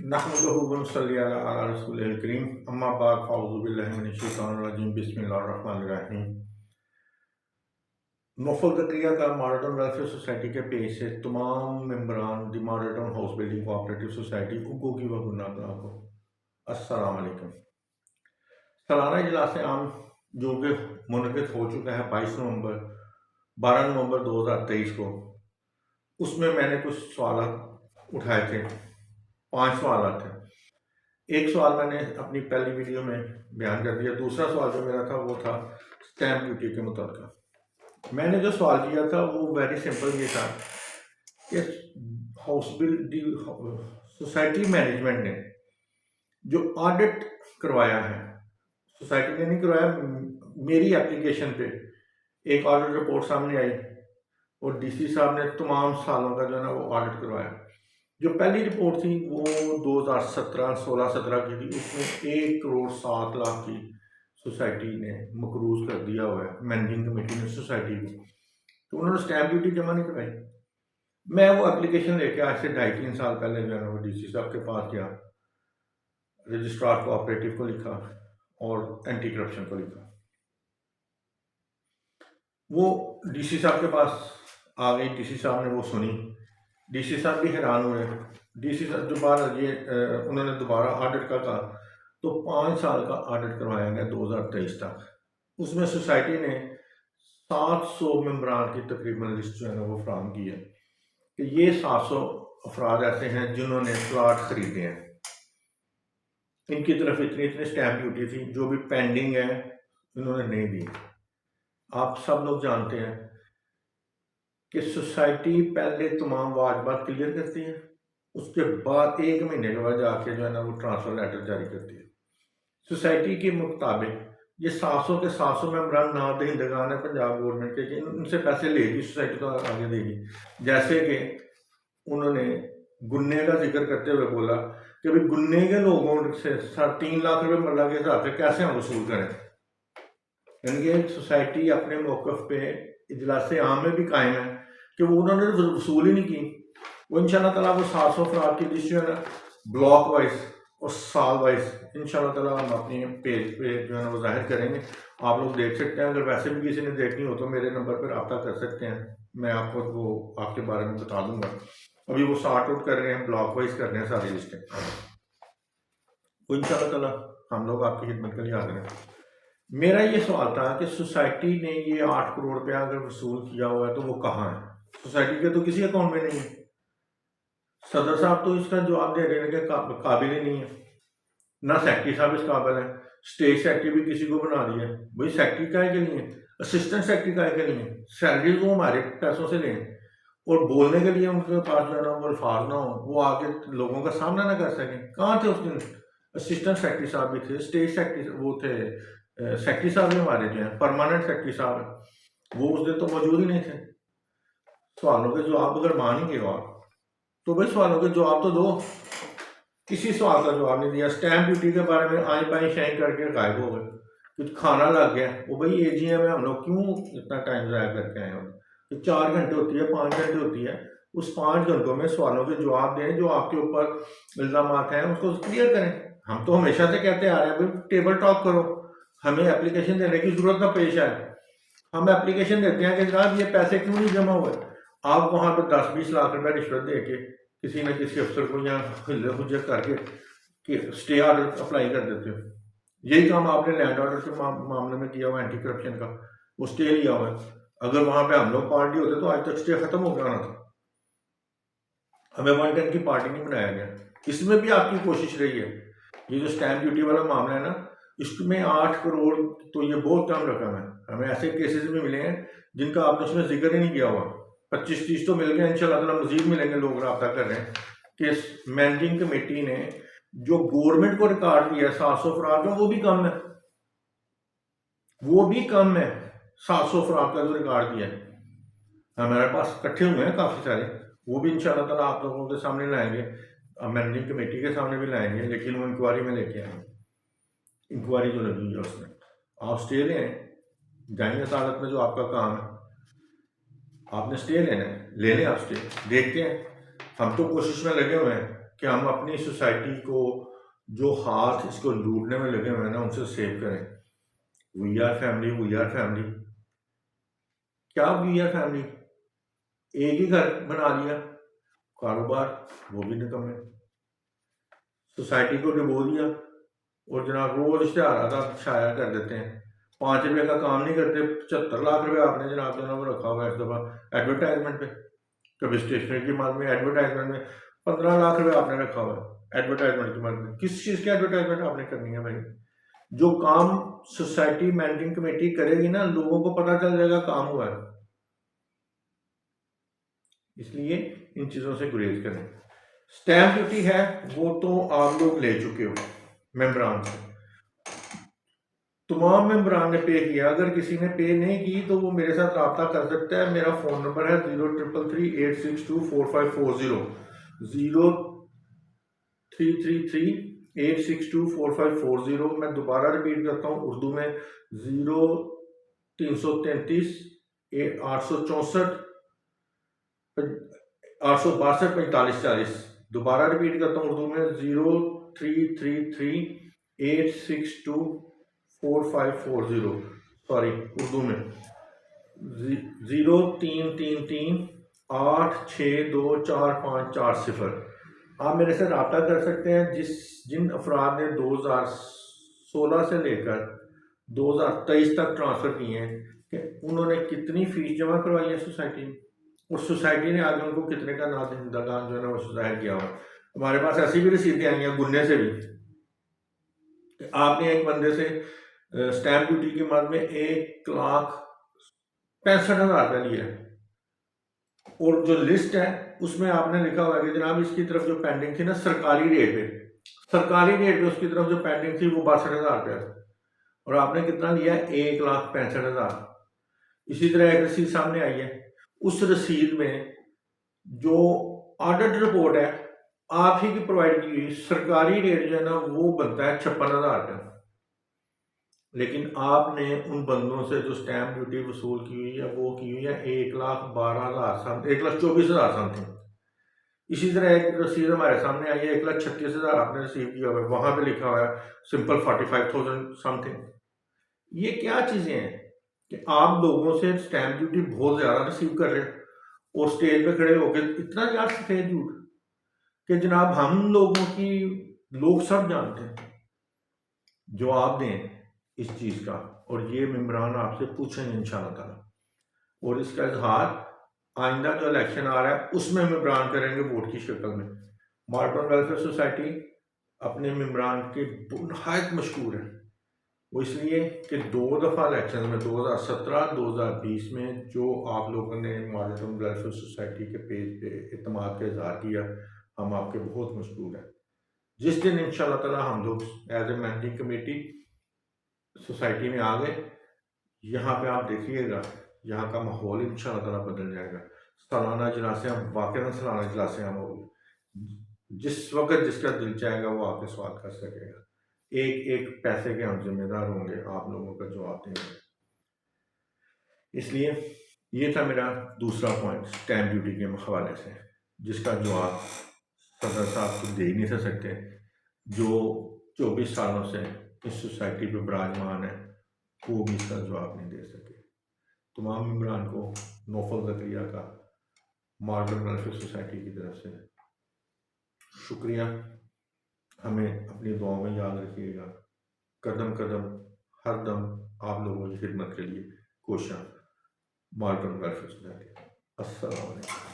नहमदुहु व नसल्ली अला रसूलिल करीम अम्मा बाद फ़अऊज़ु बिल्लाहि मिनश शैतानिर रजीम बिस्मिल्लाहिर रहमानिर रहीम। नौफल ज़करिया का मॉडर्न वेलफेयर सोसाइटी के पेज से तमाम मेंबरान the modern house building cooperative society उगो की व गुनाहगार को अस्सलाम वालेकुम। सालाना इजलास आम जो कि मुनक़िद हो चुका है 12 नवंबर 2023 को, उसमें मैंने कुछ सवाल उठाए थे। 5 सवाल थे। एक सवाल मैंने अपनी पहली वीडियो में बयान कर दिया। दूसरा सवाल जो मेरा था वो था स्टैंप ड्यूटी के मुताबिक। मैंने जो सवाल किया था वो वेरी सिंपल ये था कि हाउस बिल्डिंग सोसाइटी मैनेजमेंट ने जो ऑडिट करवाया है, सोसाइटी ने नहीं करवाया, मेरी एप्लीकेशन पे एक ऑडिट रिपोर्ट सामने आई और डीसी साहब ने तमाम सालों का जो है ना वो ऑडिट करवाया। जो पहली रिपोर्ट थी वो 2016-17 की थी। उसमें 1 करोड़ 7 लाख की सोसाइटी ने मकरूज कर दिया हुआ है मैनेजिंग कमेटी ने सोसाइटी को, तो उन्होंने स्टैंप ड्यूटी जमा नहीं कराई। मैं वो एप्लीकेशन लेके आज से 2.5-3 साल पहले जो है ना वो डीसी साहब के पास गया, रजिस्ट्रार कोऑपरेटिव को लिखा और एंटी करप्शन को लिखा। वो डीसी साहब के पास आ गई, डीसी साहब ने वो सुनी, डीसी साहब भी हैरान हुए। डीसी साहब दोबारा उन्होंने दोबारा ऑडिट का कहा, तो 5 साल का ऑडिट करवाया गया 2023 तक। उसमें सोसाइटी ने 700 मेंबरान की तकरीबन लिस्ट जो है ना वो फराहम की है कि ये 700 अफराद ऐसे हैं जिन्होंने प्लाट खरीदे हैं। इनकी तरफ इतनी इतनी स्टैंप ड्यूटी थी जो भी पेंडिंग है इन्होंने नहीं दी। आप सब लोग जानते हैं कि सोसाइटी पहले तमाम वाजबात क्लियर करती है, उसके बाद 1 महीने के बाद जाके जो है ना वो ट्रांसफ़र लेटर जारी करती है। सोसाइटी के मुताबिक ये 700 के 700 मेंबरान ना दहिंदगान है पंजाब गवर्नमेंट के, उनसे पैसे लेगी सोसाइटी को आगे देगी। जैसे कि उन्होंने गुन्ने का जिक्र करते हुए बोला कि भाई गुन्ने के लोगों से 3 लाख रुपये मरला के हिसाब से कैसे हम वसूल करें। यानी सोसाइटी अपने मौक़िफ़ पे इजलास आम में भी कायम है कि वो उन्होंने वसूल ही नहीं की। वो इंशाल्लाह ताला वो 700 अफराद की लिस्ट जो है ना ब्लॉक वाइज और साल वाइज इंशाल्लाह ताला हम अपनी पेज पे जो है ना वो जाहिर करेंगे। आप लोग देख सकते हैं। अगर वैसे भी किसी ने देखनी हो तो मेरे नंबर पर रब्ता कर सकते हैं, मैं आपको वो आपके बारे में बता दूंगा। अभी वो सॉर्ट आउट कर रहे हैं, ब्लॉक वाइज कर रहे हैं सारी लिस्टें। तो इंशाल्लाह ताला हम लोग आपकी खिदमत के लिए हाजिर हैं। मेरा ये सवाल था कि सोसाइटी ने ये 8 करोड़ रुपया अगर वसूल किया हुआ है तो वो कहाँ है? सोसाइटी के तो किसी अकाउंट में नहीं है। सदर साहब तो इसका जवाब दे रहे हैं कि काबिल ही नहीं है, ना सेक्रेटरी साहब इस काबिल है। स्टेट सेक्रेटरी भी किसी को बना दिया। भाई सेक्रेटरी काहे के लिए, असिस्टेंट सेक्रेटरी काहे के लिए? सैलरी वो हमारे पैसों से लें और बोलने के लिए उनके पास जो है ना वो अल्फाज ना हो, वो आगे लोगों का सामना ना कर सकें। कहाँ थे उस दिन? असिस्टेंट सेक्रेटरी साहब भी थे, स्टेट सेक्रेटरी वो थे, सेक्रेटरी साहब भी हमारे जो हैं परमानेंट सेक्रेटरी साहब, वो उस दिन तो मौजूद ही नहीं थे। सवालों के जवाब अगर मान ही गए आप तो भाई सवालों के जवाब तो दो। किसी सवाल का जवाब नहीं दिया। स्टैंप ड्यूटी के बारे में आई बाई शाई करके गायब हो गए। कुछ खाना लग गया, वो भाई एजीएम में हम लोग क्यों इतना टाइम ज़ाया करके आए हो? तो 4 घंटे होती है, 5 घंटे होती है, उस 5 घंटों में सवालों के जवाब दें, जो आपके ऊपर इल्ज़ाम हैं उसको क्लियर करें। हम तो हमेशा से कहते आ रहे हैं भाई टेबल टॉक करो, हमें एप्लीकेशन देने की जरूरत ना पेश आए। हम एप्लीकेशन देते हैं कि जनाब ये पैसे क्यों नहीं जमा हुए। आप वहाँ पर 10-20 लाख रुपए रिश्वत दे के किसी न किसी अफसर को या हुज्जत करके कि स्टे ऑर्डर अप्लाई कर देते हो। यही काम आपने लैंड ऑर्डर के मामले में किया हुआ, एंटी करप्शन का, वो स्टे लिया हुआ है। अगर वहाँ पे हम लोग पार्टी होते तो आज तक स्टे खत्म हो जाना था। हमें 110 की पार्टी नहीं बनाया गया। इसमें भी आपकी कोशिश रही है। ये जो स्टैंप ड्यूटी वाला मामला है ना, इसमें 8 करोड़ तो ये बहुत कम रकम है। हमें ऐसे केसेस भी मिले हैं जिनका आपने उसमें जिक्र ही नहीं किया हुआ। 25-30 तो मिल गए, इंशाल्लाह ताला मजीद मिलेंगे। लोग रब्ता कर रहे हैं कि मैनेजिंग कमेटी ने जो गवर्नमेंट को रिकॉर्ड दिया 700 अफराद का, वो भी कम है, वो भी कम है। 700 अफराद का जो रिकॉर्ड दिया है हमारे पास इकट्ठे हुए हैं काफ़ी सारे, वो भी इंशाल्लाह ताला आप लोगों के सामने लाएंगे, मैनेजिंग कमेटी के सामने भी लाएंगे, लेकिन वो इंक्वायरी में लेके आएंगे। इंक्वायरी जो लगी है उसमें आप स्टे लें, जाएंगे अदालत में, जो आपका काम है। आपने स्टे लेना है, ले लें आप स्टे, देखते हैं हम तो कोशिश में लगे हुए हैं कि हम अपनी सोसाइटी को जो हाथ इसको लूटने में लगे हुए हैं ना उनसे सेव करें। We are family, we are family, क्या वी आर फैमिली? एक ही घर बना लिया, कारोबार वो भी निकम्मे, सोसाइटी को डुबो दिया और जनाब रोज इश्तेहार का छाया कर देते हैं। 5 रुपए का काम नहीं करते, 75 लाख रुपए आपने जनाब जो है वो रखा हुआ है इस दफ़ा एडवर्टाइजमेंट पे। कभी स्टेशनरी की माल में एडवर्टाइजमेंट में 15 लाख रुपए आपने रखा हुआ है एडवर्टाइजमेंट की माल में। किस चीज़ की एडवर्टाइजमेंट आपने करनी है भाई? जो काम सोसाइटी मैनेजिंग कमेटी करेगी ना, लोगों को पता चल जाएगा काम हुआ है। इसलिए इन चीज़ों से गुरेज करें। स्टैम्प ड्यूटी है वो तो आप लोग ले चुके हो मेंबरान से, तमाम मेंबरान ने पे किया। अगर किसी ने पे नहीं की तो वो मेरे साथ रब्ता कर सकता है। मेरा फ़ोन नंबर है 0333862450, 0333862450। मैं दोबारा रिपीट करता हूँ उर्दू में, 0333 864 862 45 40। दोबारा रिपीट करता हूँ उर्दू में, 0333 862 4540। सॉरी, उर्दू में 0333 862 4540। आप मेरे से रब्ता कर सकते हैं। जिन अफराद ने 2016 से लेकर 2023 तक ट्रांसफ़र किए हैं कि उन्होंने कितनी फ़ीस जमा करवाई है सोसाइटी में, और सोसाइटी ने आगे उनको कितने का नादगान जो है ना वो ज़ाहिर किया हुआ। हमारे पास ऐसी भी रसीदें आई हैं गुन्ने से भी कि आपने एक बंदे से स्टैम्प ड्यूटी के मद में 1,65,000 रुपया लिया है, और जो लिस्ट है उसमें आपने लिखा हुआ है कि जनाब इसकी तरफ जो पेंडिंग थी ना सरकारी रेट पे उसकी तरफ जो पेंडिंग थी वो 62,000 रुपया था, और आपने कितना लिया है? 1,65,000। इसी तरह एक रसीद सामने आई है, उस रसीद में जो ऑडिट रिपोर्ट है आप ही की प्रोवाइड की हुई, सरकारी रेट जो है ना वो बनता है 56,000 रुपया, लेकिन आपने उन बंदों से जो स्टैम्प ड्यूटी वसूल की हुई है वो की हुई है 1,12,000 1,24,000 समथिंग। इसी तरह एक रसीद हमारे सामने आई है 1,36,000 आपने रिसीव किया हुआ है, वहां पे लिखा हुआ है सिंपल 45,000 समथिंग। ये क्या चीजें हैं कि आप लोगों से स्टैम्प ड्यूटी बहुत ज्यादा रिसीव कर रहे हैं और स्टेज पे खड़े होकर इतना यार सफेद झूठ कि जनाब हम लोगों की लोग सब जानते हैं। जवाब दें इस चीज़ का, और ये मेंबरान आपसे पूछेंगे इंशाल्लाह ताला, और इसका इजहार आइंदा जो इलेक्शन आ रहा है उसमें मेंबरान करेंगे वोट की शक्ल में। मार्टन वेलफेयर सोसाइटी अपने मेंबरान के नहायत मशहूर है, वो इसलिए कि 2 दफ़ा इलेक्शन में 2017-2020 में जो आप लोगों ने मार्टन वेलफेयर सोसाइटी के पेज पे इत्मीनान का इजहार किया, हम आपके बहुत मशहूर हैं। जिस दिन इंशाल्लाह ताला हम लोग as a managing committee society में आ गए, यहाँ पे आप देखिएगा यहाँ का माहौल इंशाल्लाह ताला बदल जाएगा। सालाना इजलासें हम वाकई सालाना इजलासें हम होगी, जिस वक्त जिसका दिल चाहेगा वो आके सवाल कर सकेगा। एक एक पैसे के हम जिम्मेदार होंगे, आप लोगों का जवाब देंगे। इसलिए ये था मेरा दूसरा पॉइंट स्टैम्प ड्यूटी के हवाले से, जिसका जवाब सदर साहब तो दे ही नहीं सकते, जो 24 सालों से इस सोसाइटी पे विराजमान है वो भी इसका जवाब नहीं दे सके। तमाम मेंबरान को नौफल ज़करिया का मॉडर्न वेलफेयर सोसाइटी की तरफ से शुक्रिया। हमें अपनी दुआओं में याद रखिएगा। कदम कदम हर दम आप लोगों की खिदमत के लिए कोशिश। Modern welfare society. अस्सलाम वालेकुम।